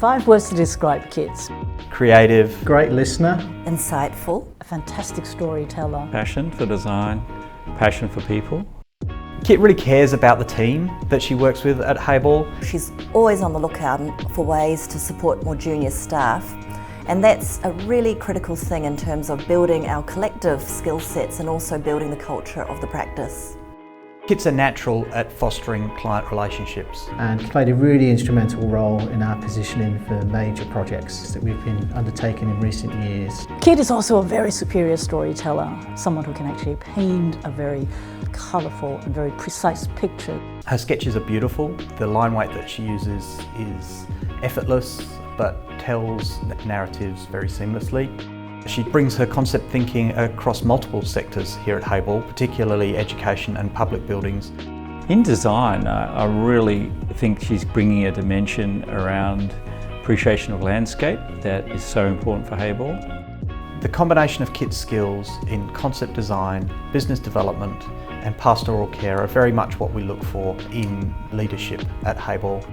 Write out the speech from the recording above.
5 words to describe Kit. Creative, great listener, insightful, a fantastic storyteller, passion for design, passion for people. Kit really cares about the team that she works with at Hayball. She's always on the lookout for ways to support more junior staff, and that's a really critical thing in terms of building our collective skill sets and also building the culture of the practice. Kit's a natural at fostering client relationships. and played a really instrumental role in our positioning for major projects that we've been undertaking in recent years. Kit is also a very superior storyteller, someone who can actually paint a very colourful and very precise picture. Her sketches are beautiful. The line weight that she uses is effortless, but tells narratives very seamlessly. She brings her concept thinking across multiple sectors here at Hayball, particularly education and public buildings. In design, I really think she's bringing a dimension around appreciation of landscape that is so important for Hayball. The combination of Kit's skills in concept design, business development and pastoral care are very much what we look for in leadership at Hayball.